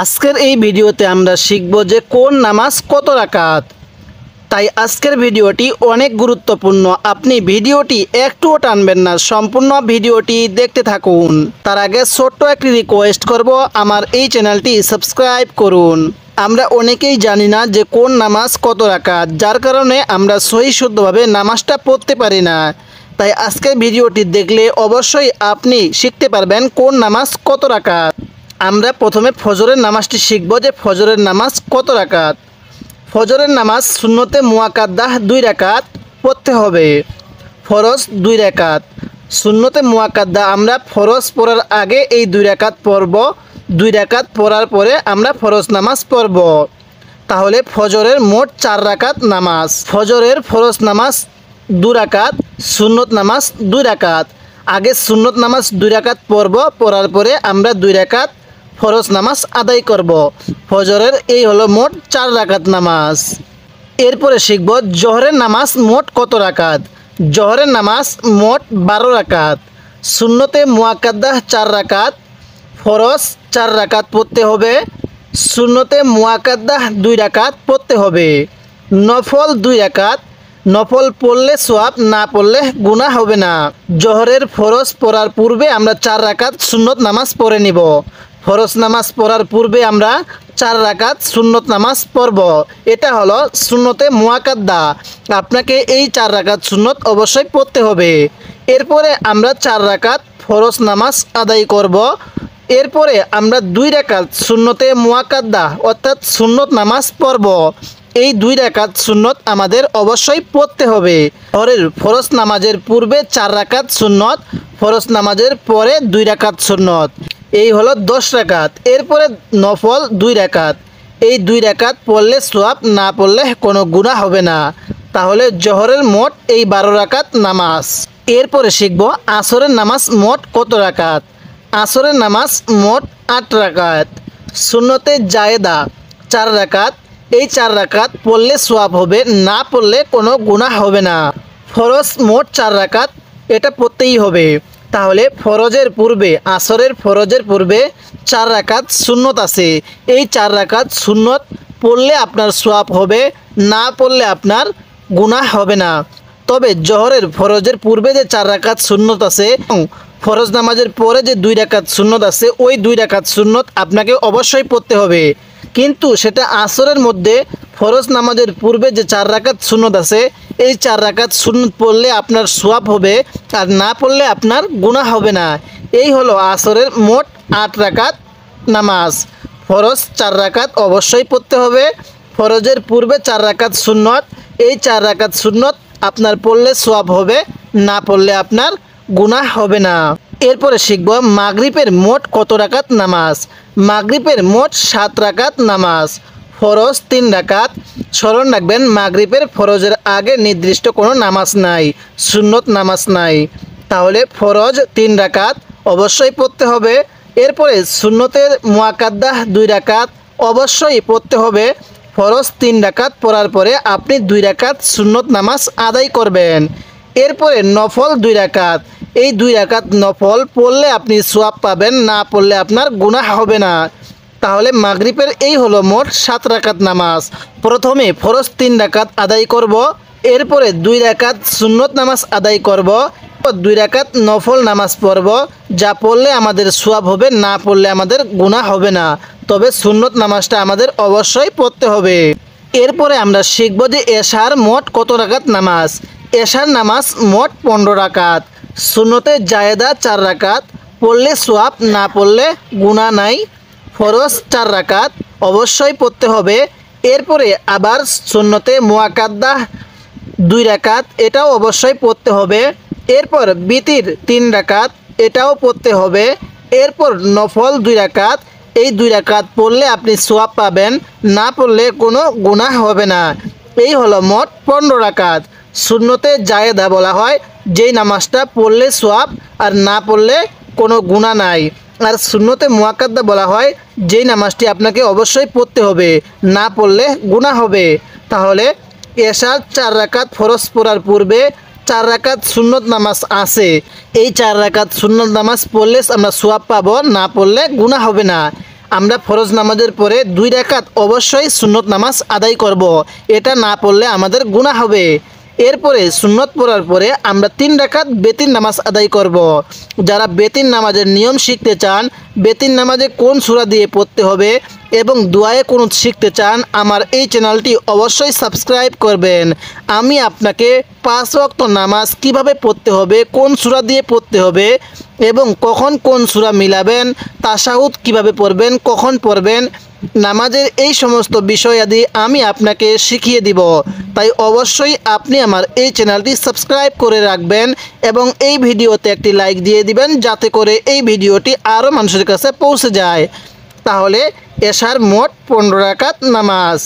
আজকের এই ভিডিওতে আমরা শিখব যে কোন নামাজ কত রাকাত। তাই আজকের ভিডিওটি অনেক গুরুত্বপূর্ণ। আপনি ভিডিওটি একটুও টানবেন না, সম্পূর্ণ ভিডিওটি দেখতে থাকুন। তার আগে ছোট্ট একটি রিকোয়েস্ট করব, আমার এই চ্যানেলটি সাবস্ক্রাইব করুন। আমরা অনেকেই জানি না যে কোন নামাজ কত রাকাত, যার কারণে আমরা সহি শুদ্ধভাবে নামাজটা পড়তে পারি না। তাই আজকের ভিডিওটি দেখলে অবশ্যই আপনি শিখতে পারবেন কোন নামাজ কত রাকাত। আমরা প্রথমে ফজরের নামাজটি শিখব যে ফজরের নামাজ কত রাকাত। ফজরের নামাজ সুন্নতে মুয়াক্কাদাহ 2 রাকাত পড়তে হবে। ফরজ 2 রাকাত। সুন্নতে মুয়াক্কাদা আমরা ফরজ পড়ার আগে এই 2 রাকাত পড়ব, 2 রাকাত পড়ার পরে আমরা ফরজ নামাজ পড়ব। তাহলে ফজরের মোট 4 রাকাত নামাজ। ফজরের ফরজ নামাজ 2 রাকাত, সুন্নত নামাজ 2 রাকাত। আগে সুন্নত নামাজ 2 রাকাত পড়ব, পড়ার পরে আমরা 2 রাকাত ফরজ নামাজ আদায় করব। ফজরের এই হলো মোট 4 রাকাত নামাজ। এরপরে শিখব জোহরের নামাজ মোট কত রাকাত। জোহরের নামাজ মোট 12 রাকাত। সুন্নতে মুয়াক্কাদাহ 4 রাকাত, ফরজ 4 রাকাত পড়তে হবে। সুন্নতে মুয়াক্কাদাহ 2 রাকাত পড়তে হবে। নফল 2 রাকাত। নফল পড়লে সওয়াব, না পড়লে গুনাহ হবে না। জোহরের ফরজ পড়ার পূর্বে আমরা 4 রাকাত সুন্নত নামাজ পড়ে নিব। ফরজ নামাজ পড়ার পূর্বে আমরা 4 রাকাত সুন্নত নামাজ পড়ব। এটা হলো সুন্নতে মুয়াক্কাদা। আপনাকে এই 4 রাকাত সুন্নত অবশ্যই পড়তে হবে। এরপরে আমরা 4 রাকাত ফরজ নামাজ আদায় করব। এরপরে আমরা 2 রাকাত সুন্নতে মুয়াক্কাদা অর্থাৎ সুন্নত নামাজ পড়ব। এই 2 রাকাত সুন্নত আমাদের অবশ্যই পড়তে হবে। ফরজ নামাজের পূর্বে 4 রাকাত সুন্নত, ফরজ নামাজের পরে 2 রাকাত সুন্নত। এই হলো 10 রাকাত। এরপরে নফল 2 রাকাত। এই 2 রাকাত পড়লে সওয়াব, না পড়লে কোনো গুনাহ হবে না। তাহলে জোহরের মোট এই 12 রাকাত নামাজ। এরপরে শিখব আসরের নামাজ মোট কত রাকাত। আসরের নামাজ মোট 8 রাকাত। সুন্নতে জায়েদা 4 রাকাত। এই 4 রাকাত পড়লে সওয়াব হবে, না পড়লে কোনো গুনাহ হবে না। ফরজ মোট 4 রাকাত, এটা পড়তেই হবে। তাহলে ফরজের পূর্বে, আসরের ফরজের পূর্বে 4 রাকাত সুন্নত আছে। এই 4 রাকাত সুন্নত পড়লে আপনার সওয়াব হবে, না পড়লে আপনার গুনাহ হবে না। তবে জোহরের ফরজের পূর্বে যে 4 রাকাত সুন্নত আছে এবং ফরজ নামাজের পরে যে 2 রাকাত সুন্নত আছে, ওই 2 রাকাত সুন্নত আপনাকে অবশ্যই পড়তে হবে। কিন্তু সেটা আসরের মধ্যে ফরজ নামাজের পূর্বে যে 4 রাকাত সুন্নত আছে, এই 4 রাকাত সুন্নত পড়লে আপনার সওয়াব হবে, আর না পড়লে আপনার গুনাহ হবে না। এই হলো আসরের মোট 8 রাকাত নামাজ। ফরজ 4 রাকাত অবশ্যই পড়তে হবে। ফরজের পূর্বে 4 রাকাত সুন্নত। এই 4 রাকাত সুন্নত আপনার পড়লে সওয়াব হবে, না পড়লে আপনার গুনাহ হবে না। এরপরে শিখব মাগরিবের মোট কত রাকাত নামাজ। মাগরিবের মোট 7 রাকাত নামাজ। ফরজ 3 রাকাত। স্মরণ রাখবেন মাগরিবের ফরজের আগে নির্দিষ্ট কোনো নামাজ নাই, সুন্নত নামাজ নাই। তাহলে ফরজ 3 রাকাত অবশ্যই পড়তে হবে। এরপরে সুন্নতের মুয়াক্কাদাহ 2 রাকাত অবশ্যই পড়তে হবে। ফরজ 3 রাকাত পড়ার পরে আপনি 2 রাকাত সুন্নত নামাজ আদায় করবেন। এরপরে নফল 2 রাকাত। এই 2 রাকাত নফল পড়লে আপনি সওয়াব পাবেন, না পড়লে আপনার গুনাহ হবে না। তাহলে মাগরিবের এই হলো মোট 7 রাকাত নামাজ। প্রথমে ফরজ 3 রাকাত আদায় করব, এরপরে 2 রাকাত সুন্নত নামাজ আদায় করব, 2 রাকাত নফল নামাজ পড়ব। যা পড়লে আমাদের সওয়াব হবে, না পড়লে আমাদের গুনাহ হবে না। তবে সুন্নত নামাজটা আমাদের অবশ্যই পড়তে হবে। এরপরে আমরা শিখব যে এশার মোট কত রাকাত নামাজ। এশার নামাজ মোট 15 রাকাত। সুন্নতে জায়েদা 4 রাকাত। পড়লে সওয়াব, না পড়লে গুনাহ নাই। ফরজ 4 রাকাত অবশ্যই পড়তে হবে। এরপরে আবার সুন্নতে মুয়াক্কাদা 2 রাকাত, এটাও অবশ্যই পড়তে হবে। এরপর বিতির 3 রাকাত, এটাও পড়তে হবে। এরপর নফল 2 রাকাত। এই 2 রাকাত পড়লে আপনি সওয়াব পাবেন, না পড়লে কোনো গুনাহ হবে না। এই হলো মোট 15 রাকাত। সুন্নতে জায়েদা বলা হয় যেই নামাজটা পড়লে সওয়াব, আর না পড়লে কোনো গুনাহ নাই। আর সুন্নতে মুয়াক্কাদা বলা হয় যেই নামাজটি আপনাকে অবশ্যই পড়তে হবে, না পড়লে গুনাহ হবে। তাহলে এশার 4 রাকাত ফরজ পড়ার পূর্বে 4 রাকাত সুন্নত নামাজ আছে। এই 4 রাকাত সুন্নত নামাজ পড়লে আমরা সওয়াব পাবো, না পড়লে গুনাহ হবে না। আমরা ফরজ নামাজের পরে 2 রাকাত অবশ্যই সুন্নত নামাজ আদায় করব। এটা না পড়লে আমাদের গুনাহ হবে। এরপরে সুন্নত পড়ার পরে আমরা 3 রাকাত বেতিন নামাজ আদায় করব। যারা বেতিন নামাজের নিয়ম শিখতে চান, বেতিন নামাজে কোন সূরা দিয়ে পড়তে হবে এবং দোয়ায়ে কুনুত শিখতে চান, আমার এই চ্যানেলটি অবশ্যই সাবস্ক্রাইব করবেন। আমি আপনাকে 5 ওয়াক্ত নামাজ কিভাবে পড়তে হবে, কোন সূরা দিয়ে পড়তে হবে এবং কখন কোন সূরা মিলাবেন, তাশাহুদ কিভাবে পড়বেন, কখন পড়বেন, নামাজের এই সমস্ত বিষয়াদি আমি আপনাকে শিখিয়ে দিব। তাই অবশ্যই আপনি আমার এই চ্যানেলটি সাবস্ক্রাইব করে রাখবেন এবং এই ভিডিওতে একটি লাইক দিয়ে দিবেন, যাতে করে এই ভিডিওটি আরও মানুষের কাছে পৌঁছে যায়। তাহলে এশার মোট 15 রাকাত নামাজ।